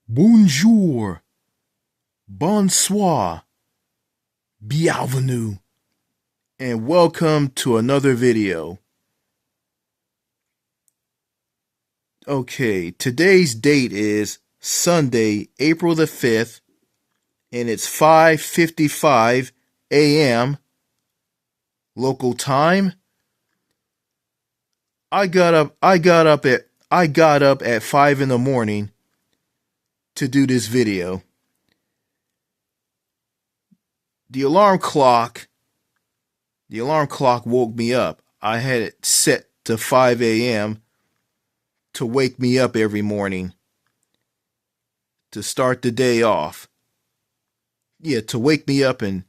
Bonjour, bonsoir, bienvenue, and welcome to another video. Okay, today's date is Sunday, April the 5th, and it's 5:55 a.m. local time. I got up at 5 in the morning to do this video. The alarm clock the alarm clock woke me up. I had it set to 5 a.m. to wake me up every morning to start the day off. Yeah, to wake me up and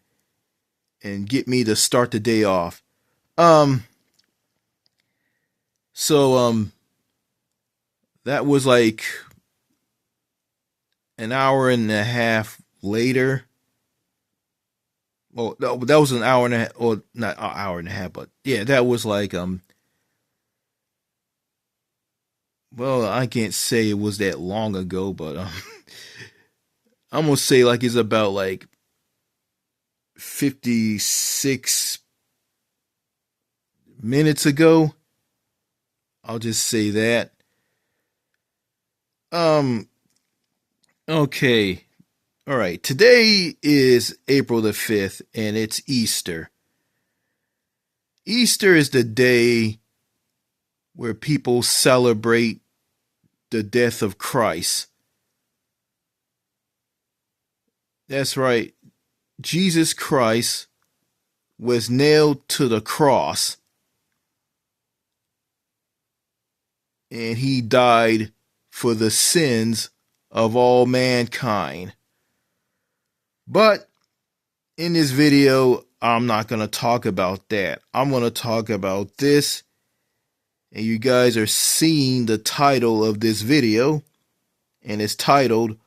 get me to start the day off. Um so that was like an hour and a half later. Well, no, that was an hour and a half, or not an hour and a half, but yeah, that was like well, I can't say it was that long ago, but I'm gonna say like it's about like 56 minutes ago. I'll just say that. Um okay. All right. Today is April the 5th and it's Easter. Easter is the day where people celebrate the death of Christ. That's right. Jesus Christ was nailed to the cross and he died for the sins of all mankind. But in this video, I'm not going to talk about that. I'm going to talk about this. And you guys are seeing the title of this video. And it's titled,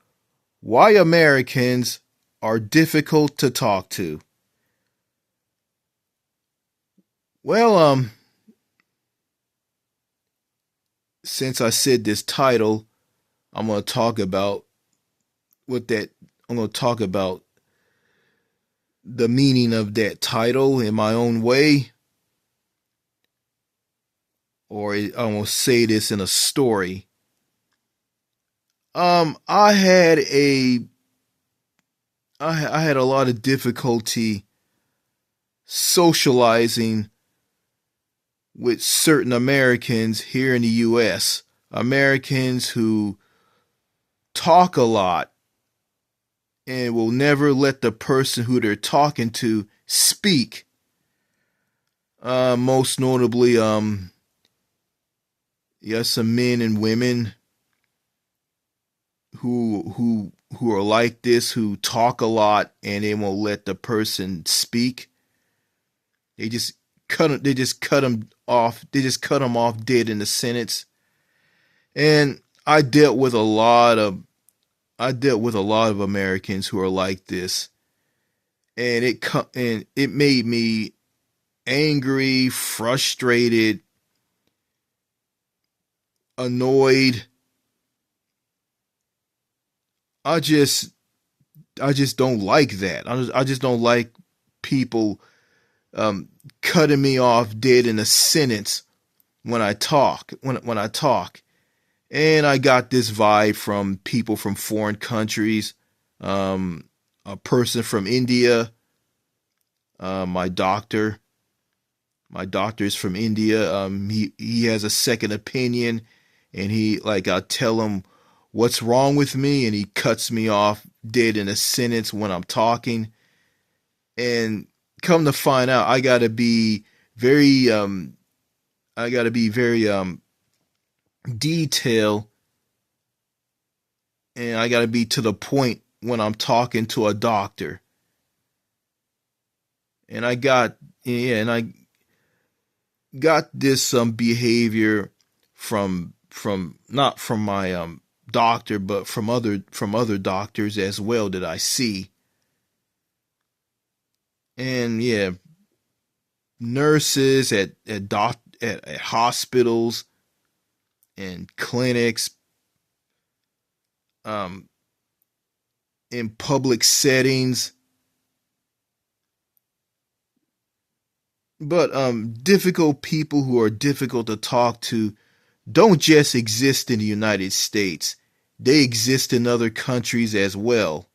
Why Americans Are Difficult to Talk to. Well, since I said this title, I'm going to talk about I'm going to talk about the meaning of that title in my own way. Or I'm going to say this in a story. I had a lot of difficulty socializing with certain Americans here in the US. Americans who talk a lot and will never let the person who they're talking to speak. Most notably, some men and women who are like this, who talk a lot and they won't let the person speak. They just cut them off. They just cut them off dead in the sentence. And I dealt with a lot of Americans who are like this, and it made me angry, frustrated, annoyed. I just don't like that. I just don't like people cutting me off dead in a sentence when I talk. When I talk, and I got this vibe from people from foreign countries. A person from India. My doctor. My doctor's from India. He has a second opinion, and I tell him what's wrong with me, and he cuts me off dead in a sentence when I'm talking. And come to find out, I gotta be very detailed, and I gotta be to the point when I'm talking to a doctor. And I got this behavior from not from my doctor, but from other doctors as well that I see. And yeah, nurses at hospitals and clinics, in public settings. But difficult people who are difficult to talk to don't just exist in the United States. They exist in other countries as well.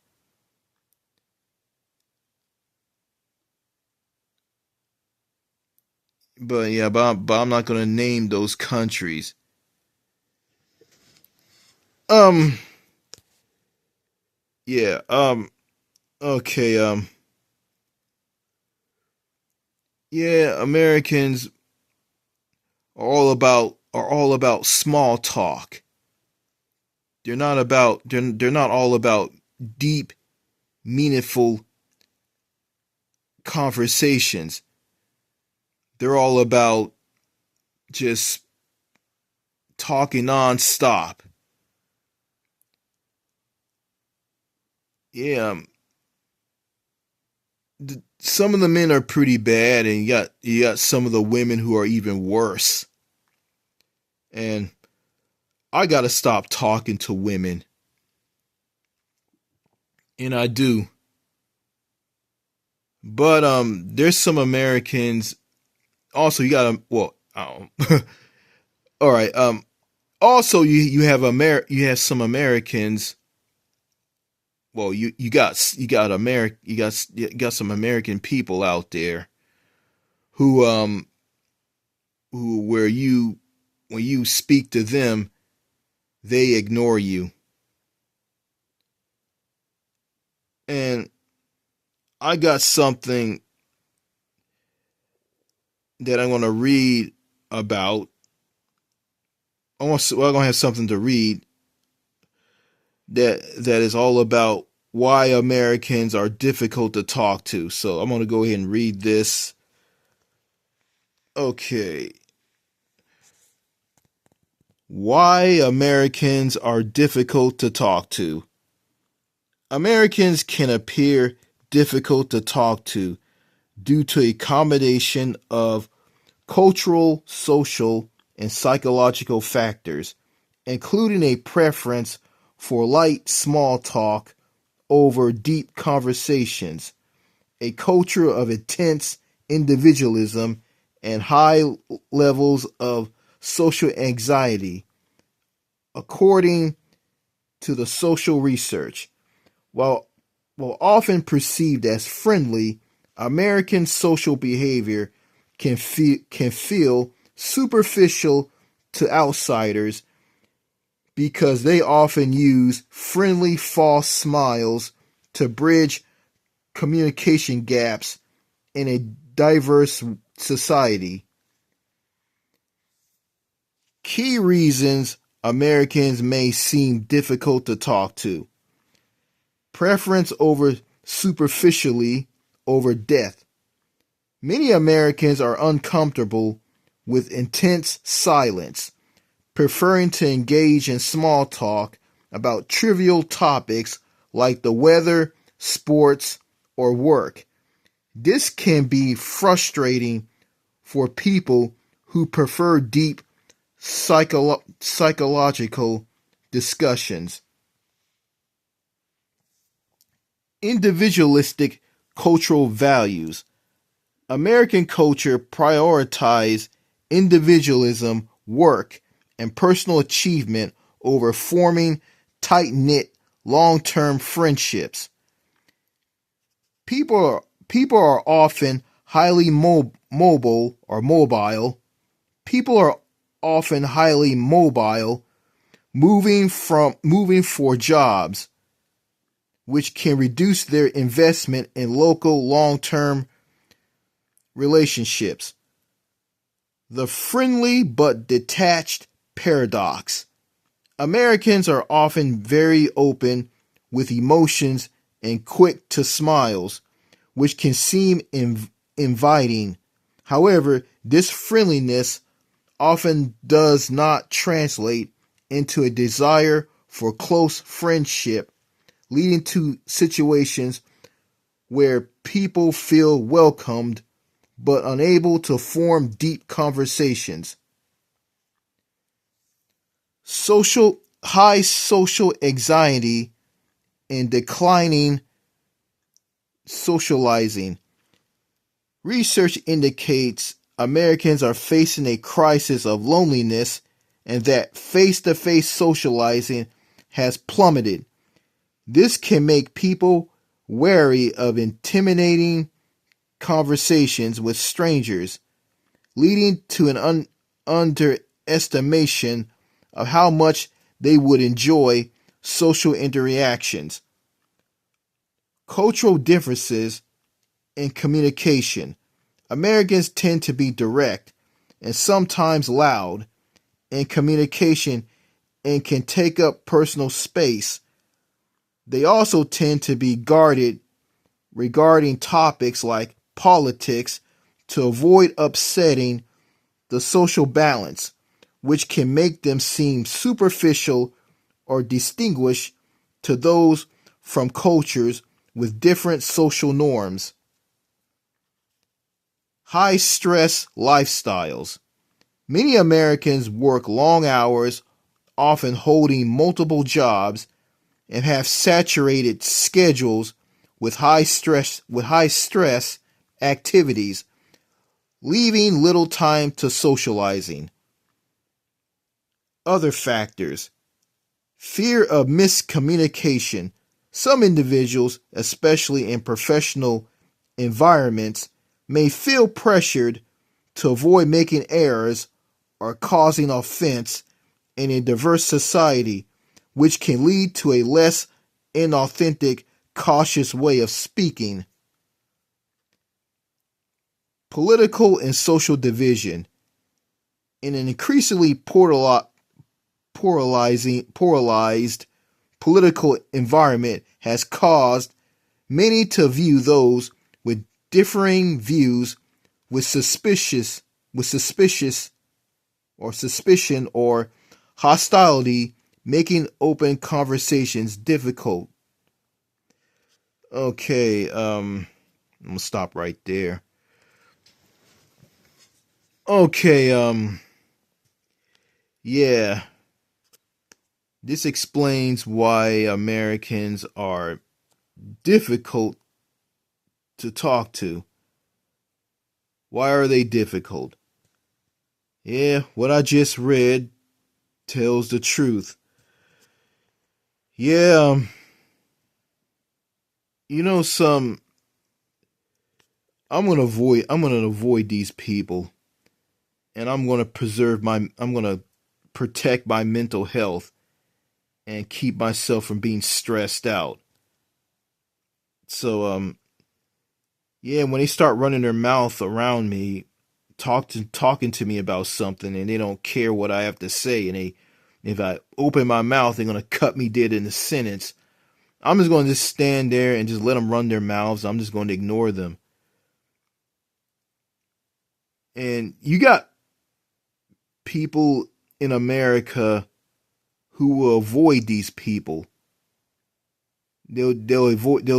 But yeah, but I'm not gonna name those countries. Um, yeah, okay, yeah, Americans are all about small talk. They're not all about deep, meaningful conversations. They're all about just talking nonstop. Yeah, some of the men are pretty bad, and you got some of the women who are even worse. And I gotta stop talking to women, and I do. But there's some Americans. Also, you gotta. Well, I don't. All right. Also, you have some Americans. Well, you got some American people out there who who where you when you speak to them, they ignore you. And I got something that I'm going to read about. I'm going to have something to read that is all about why Americans are difficult to talk to. So I'm going to go ahead and read this. Okay. Why Americans are difficult to talk to. Americans can appear difficult to talk to due to a combination of cultural, social, and psychological factors, including a preference for light small talk over deep conversations, a culture of intense individualism, and high levels of social anxiety, according to the social research. While, while often perceived as friendly, American social behavior can feel superficial to outsiders because they often use friendly false smiles to bridge communication gaps in a diverse society. Key reasons Americans may seem difficult to talk to. Preference over superficially over depth. Many Americans are uncomfortable with intense silence, preferring to engage in small talk about trivial topics like the weather, sports, or work. This can be frustrating for people who prefer deep psychological discussions. Individualistic cultural values. American culture prioritizes individualism, work, and personal achievement over forming tight-knit, long-term friendships. People are often highly mobile or mobile. People are often highly mobile, moving for jobs, which can reduce their investment in local long-term relationships. The friendly but detached paradox. Americans are often very open with emotions and quick to smiles, which can seem inviting. However, this friendliness often does not translate into a desire for close friendship, leading to situations where people feel welcomed but unable to form deep conversations. Social High social anxiety and declining socializing. Research indicates Americans are facing a crisis of loneliness and that face to face socializing has plummeted. This can make people wary of intimidating conversations with strangers, leading to an underestimation of how much they would enjoy social interactions. Cultural differences in communication. Americans tend to be direct and sometimes loud in communication and can take up personal space. They also tend to be guarded regarding topics like politics to avoid upsetting the social balance, which can make them seem superficial or distinguished to those from cultures with different social norms. High stress lifestyles. Many Americans work long hours, often holding multiple jobs, and have saturated schedules with high stress activities, leaving little time to socializing. Other factors. Fear of miscommunication. Some individuals, especially in professional environments, may feel pressured to avoid making errors or causing offense in a diverse society, which can lead to a less inauthentic, cautious way of speaking. Political and social division. In an increasingly polarized political environment has caused many to view those with differing views with suspicion or hostility, making open conversations difficult. Okay, I'm gonna stop right there. Okay, yeah, this explains why Americans are difficult to talk to. Why are they difficult? Yeah, what I just read tells the truth. Yeah, you know some I'm gonna avoid these people and I'm gonna protect my mental health and keep myself from being stressed out. So yeah, when they start running their mouth around me, talking to me about something and they don't care what I have to say and they if I open my mouth they're gonna cut me dead in the sentence. I'm just gonna just stand there and just let them run their mouths. I'm just going to ignore them. And you got people in America who will avoid these people. They'll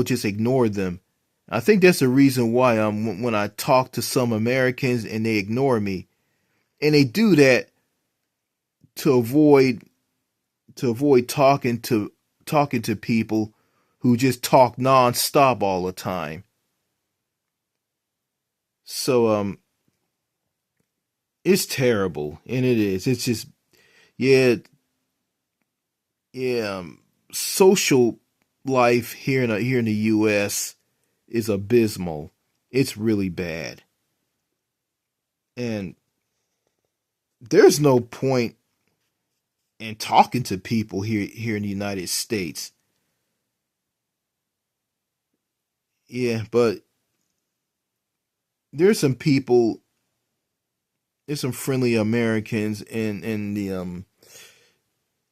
just ignore them. I think that's the reason why when I talk to some Americans and they ignore me, and they do that to avoid talking to people who just talk nonstop all the time. So it's terrible, and it is. It's just yeah, yeah. Social life here in the U.S. is abysmal. It's really bad, and there's no point in talking to people here in the United States. Yeah, but there's some people, there's some friendly Americans in the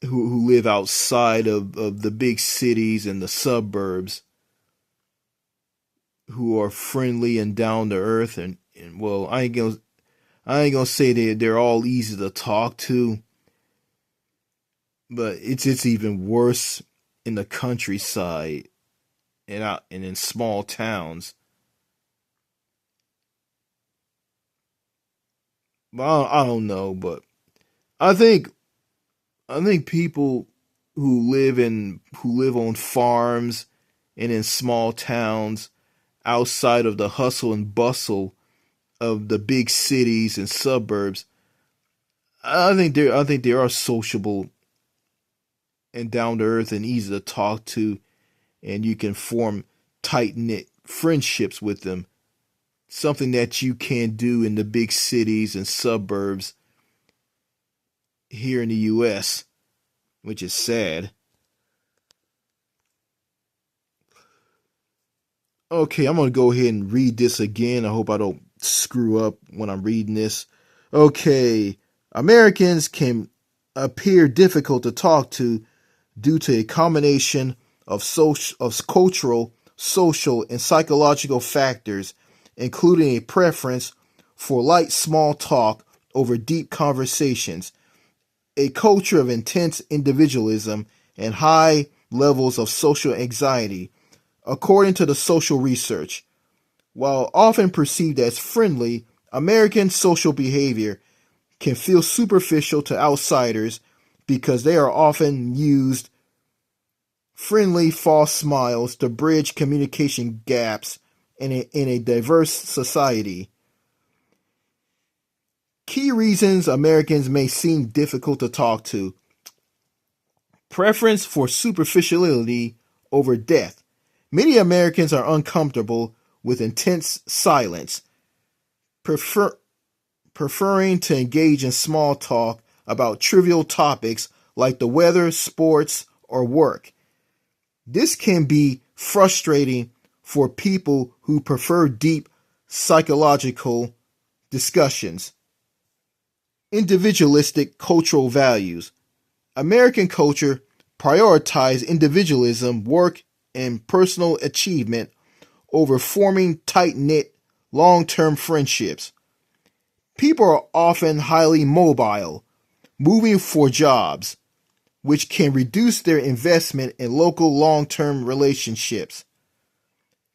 who live outside of the big cities and the suburbs who are friendly and down to earth and well I ain't gonna say they're all easy to talk to, but it's even worse in the countryside and out and in small towns. Well, I don't know, but I think I think people. who live on farms and in small towns outside of the hustle and bustle of the big cities and suburbs. I think they are sociable and down to earth and easy to talk to, and you can form tight knit friendships with them. Something that you can't do in the big cities and suburbs here in the US, which is sad. Okay, I'm going to go ahead and read this again. I hope I don't screw up when I'm reading this. Okay, Americans can appear difficult to talk to due to a combination of cultural, social, and psychological factors, including a preference for light small talk over deep conversations, a culture of intense individualism, and high levels of social anxiety. According to the social research, while often perceived as friendly, American social behavior can feel superficial to outsiders because they are often used friendly false smiles to bridge communication gaps in a diverse society. Key reasons Americans may seem difficult to talk to: preference for superficiality over depth. Many Americans are uncomfortable with intense silence, prefer, preferring to engage in small talk about trivial topics like the weather, sports, or work. This can be frustrating for people who prefer deep psychological discussions. Individualistic cultural values. American culture prioritizes individualism, work, and personal achievement over forming tight knit, long term friendships. People are often highly mobile, moving for jobs, which can reduce their investment in local long term relationships.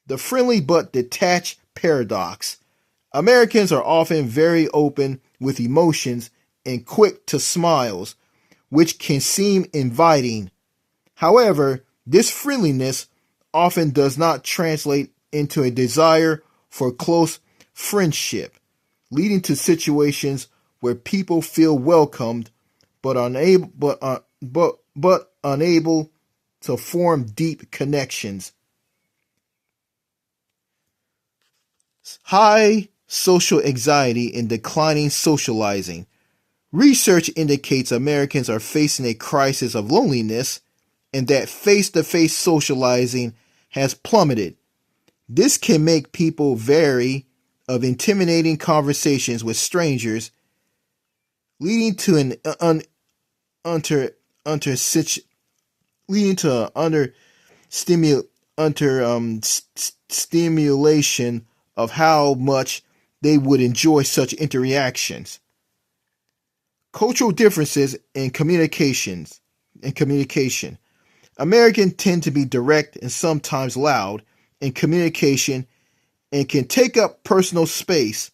The friendly but detached paradox. Americans are often very open with emotions and quick to smiles, which can seem inviting. However, this friendliness often does not translate into a desire for close friendship, leading to situations where people feel welcomed but unable to form deep connections. High social anxiety and declining socializing. Research indicates Americans are facing a crisis of loneliness and that face to face socializing has plummeted. This can make people wary of intimidating conversations with strangers, leading to an under under leading to under stimu under stimulation of how much they would enjoy such interactions. Cultural differences in communication. Americans tend to be direct and sometimes loud in communication and can take up personal space.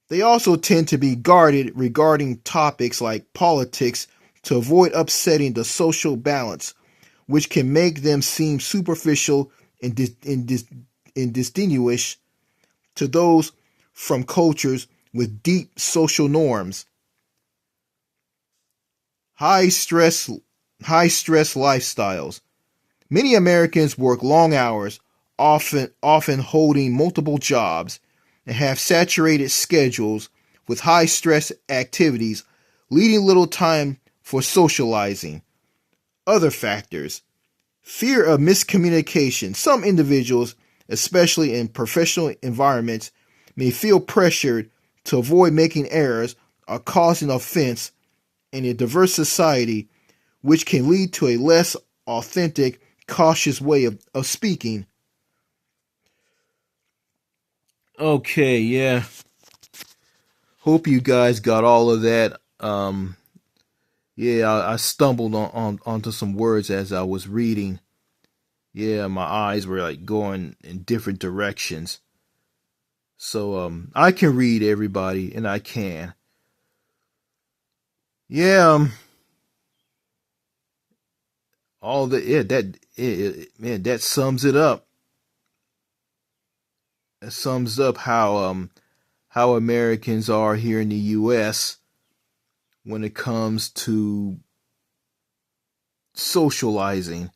They also tend to be guarded regarding topics like politics to avoid upsetting the social balance, which can make them seem superficial and distinguished to those from cultures with deep social norms. High stress High stress lifestyles. Many Americans work long hours, often holding multiple jobs, and have saturated schedules with high stress activities, leaving little time for socializing. Other factors: fear of miscommunication. Some individuals, especially in professional environments, may feel pressured to avoid making errors or causing offense in a diverse society, which can lead to a less authentic, cautious way of speaking. Okay, yeah. Hope you guys got all of that. Yeah, I stumbled onto some words as I was reading. Yeah, my eyes were like going in different directions. So I can read everybody, and I can. Yeah, all the yeah that man, that sums it up. That sums up how Americans are here in the US when it comes to socializing.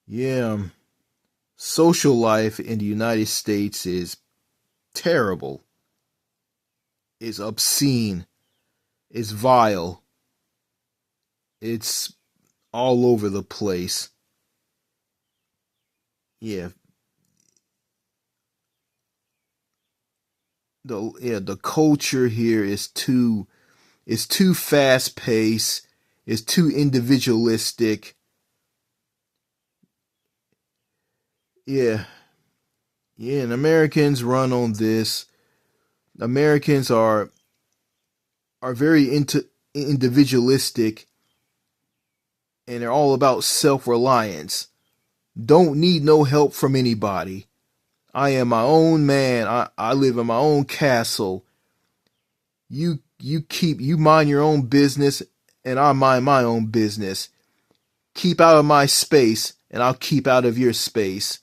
Yeah, social life in the United States is terrible. It's obscene. It's vile. It's all over the place. Yeah, the culture here is too fast paced. It's too individualistic. Yeah, yeah, and Americans run on this. Americans are very into individualistic, and they're all about self-reliance. Don't need no help from anybody. I am my own man. I live in my own castle. You mind your own business and I mind my own business. Keep out of my space and I'll keep out of your space.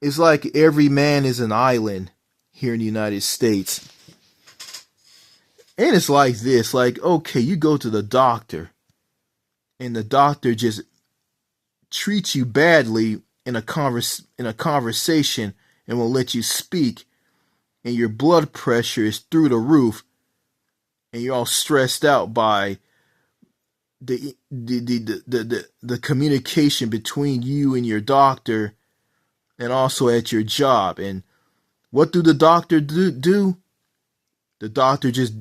It's like every man is an island here in the United States. And it's like this, like, okay, you go to the doctor and the doctor just treats you badly in a conversation and will let you speak, and your blood pressure is through the roof and you're all stressed out by the communication between you and your doctor, and also at your job. And what do the doctor do? The doctor just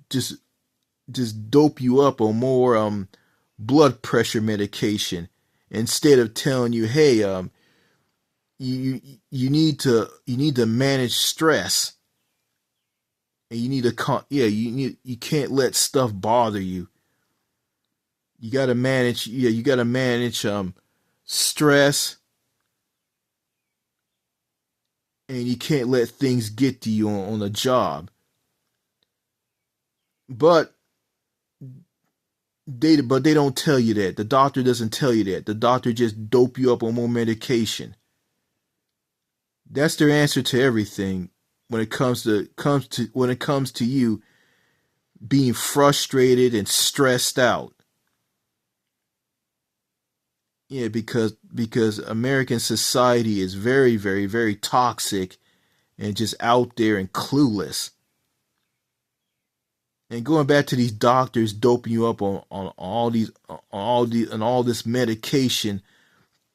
just dope you up on more blood pressure medication instead of telling you, hey, you need to manage stress, and you need to you can't let stuff bother you. You got to manage, you got to manage stress, and you can't let things get to you on the job. But they don't tell you that. The doctor doesn't tell you that. The doctor just dope you up on more medication. That's their answer to everything when it comes to you being frustrated and stressed out. Yeah, because American society is very, very, very toxic and just out there and clueless. And going back to these doctors doping you up on all this medication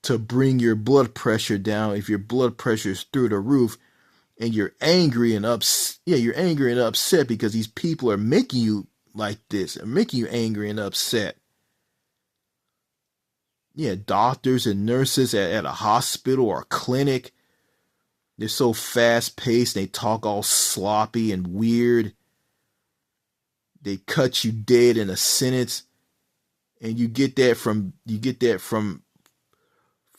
to bring your blood pressure down. If your blood pressure is through the roof and you're angry and you're angry and upset because these people are making you like this, and making you angry and upset. Yeah, doctors and nurses at a hospital or a clinic, they're so fast paced, they talk all sloppy and weird. They cut you dead in a sentence, and you get that from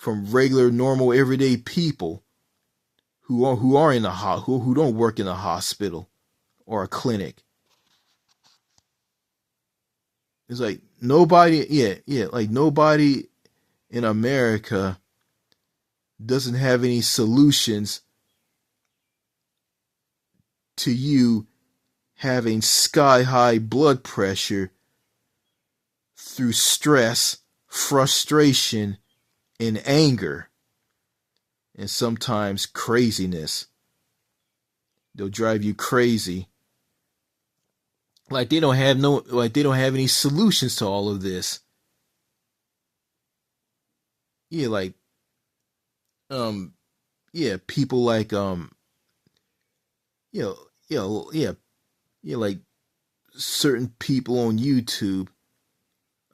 regular, normal, everyday people who are in the who don't work in a hospital or a clinic. It's like nobody, like nobody in America doesn't have any solutions to you having sky high blood pressure through stress, frustration, and anger, and sometimes craziness. They'll drive you crazy. Like they don't have any solutions to all of this. Yeah, like um people like you know, like certain people on YouTube,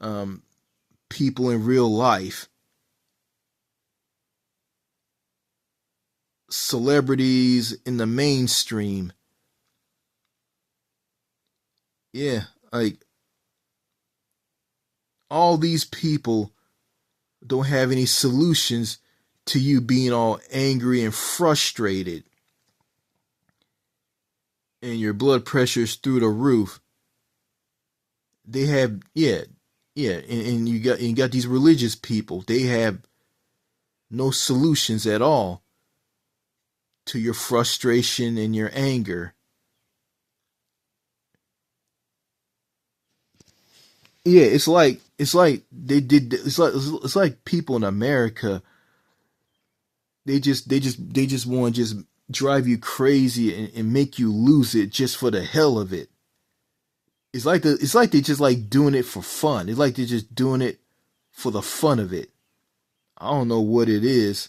um people in real life, celebrities in the mainstream. Yeah, like all these people don't have any solutions to you being all angry and frustrated and your blood pressure's through the roof. They have, Yeah, and you got these religious people. They have no solutions at all to your frustration and your anger. Yeah, it's like they did. It's like people in America. They just want to just drive you crazy and make you lose it just for the hell of it. It's like they just like doing it for fun. It's like they're just doing it for the fun of it. I don't know what it is,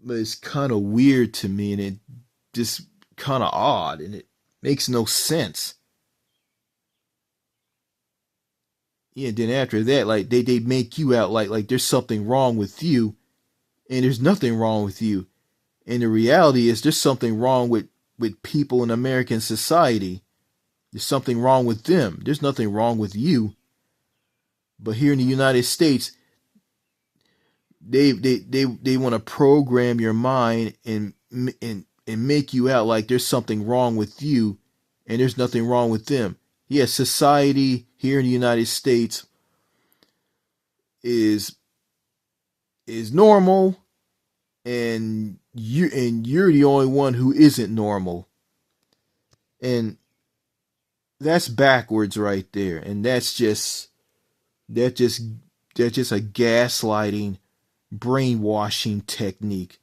but it's kind of weird to me, and it just kind of odd, and it makes no sense. Yeah, then after that, like they make you out like there's something wrong with you, and there's nothing wrong with you. And the reality is there's something wrong with people in American society. There's something wrong with them. There's nothing wrong with you. But here in the United States, they want to program your mind and make you out like there's something wrong with you and there's nothing wrong with them. Yes, society here in the United States is normal, and you're the only one who isn't normal. And that's backwards right there. And that just that's just a gaslighting, brainwashing technique,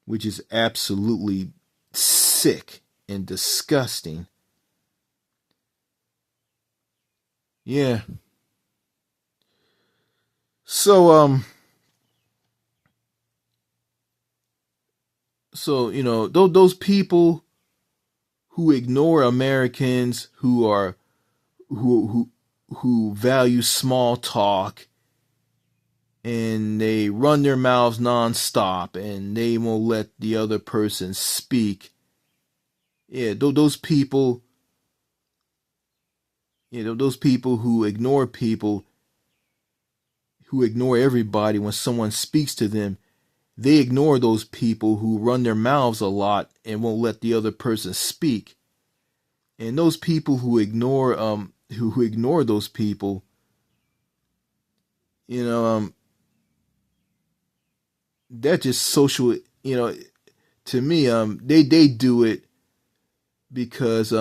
which is absolutely sick and disgusting. Yeah. So those people who ignore Americans who who value small talk, and they run their mouths nonstop and they won't let the other person speak. Yeah, those people, those people who ignore everybody when someone speaks to them, they ignore those people who run their mouths a lot and won't let the other person speak. And those people who ignore those people, you know, that just social, to me, they do it because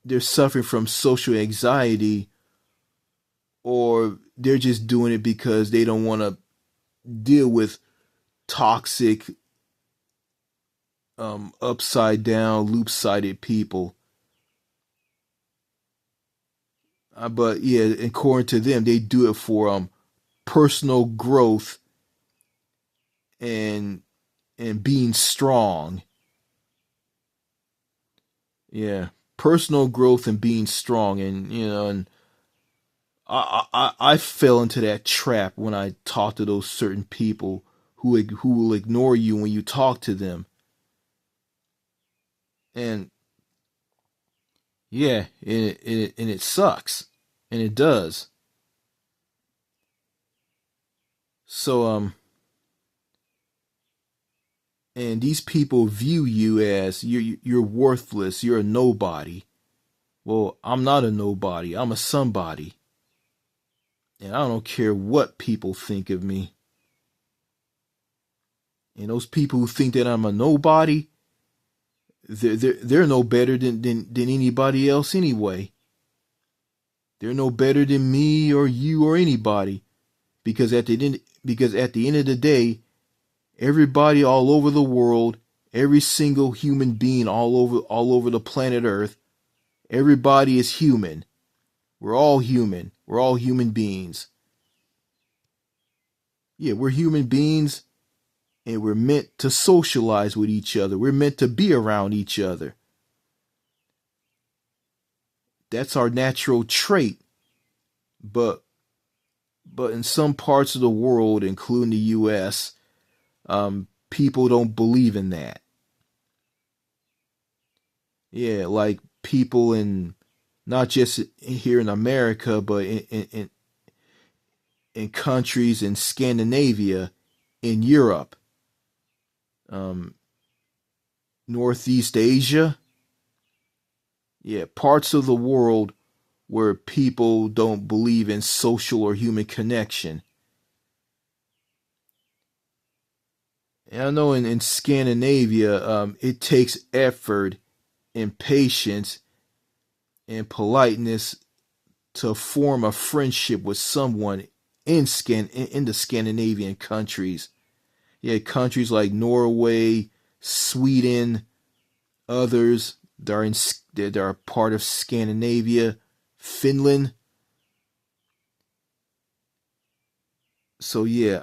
they're suffering from social anxiety, or they're just doing it because they don't want to deal with toxic, upside down, loop sided people. But yeah, according to them, they do it for personal growth and being strong. Yeah, personal growth and being strong, and and I fell into that trap when I talk to those certain people who will ignore you when you talk to them. And yeah, and it sucks, and it does. So and these people view you as you're worthless, you're a nobody. Well, I'm not a nobody, I'm a somebody, and I don't care what people think of me. And those people who think that I'm a nobody, they're no better than anybody else anyway. They're no better than me or you or anybody, because at the end of the day, everybody all over the world, every single human being all over the planet Earth, everybody is human. We're all human. We're all human beings. Yeah, we're human beings, and we're meant to socialize with each other. We're meant to be around each other. That's our natural trait. But in some parts of the world, including the US, people don't believe in that. Yeah, like people in, not just here in America, but in countries in Scandinavia, in Europe, um, Northeast Asia. Yeah, parts of the world where people don't believe in social or human connection. And I know in Scandinavia, it takes effort and patience and politeness to form a friendship with someone in the Scandinavian countries. Yeah, countries like Norway, Sweden, others that are part of Scandinavia, Finland. So yeah.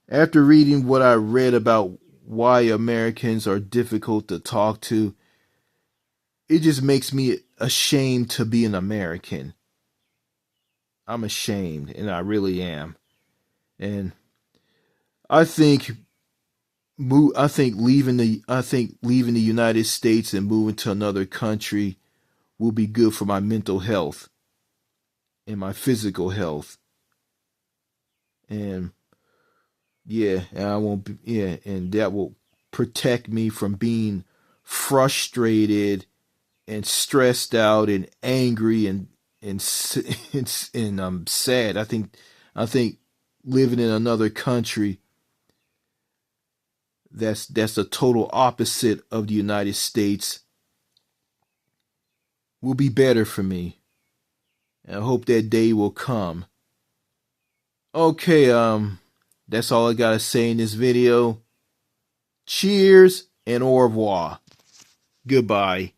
After reading what I read about why Americans are difficult to talk to, it just makes me ashamed to be an American. I'm ashamed, and I really am. And I think I think leaving the United States and moving to another country will be good for my mental health and my physical health. And and I won't be, and that will protect me from being frustrated and stressed out and angry and and sad. I think living in another country that's the total opposite of the United States will be better for me. And I hope that day will come. Okay, that's all I gotta say in this video. Cheers and au revoir. Goodbye.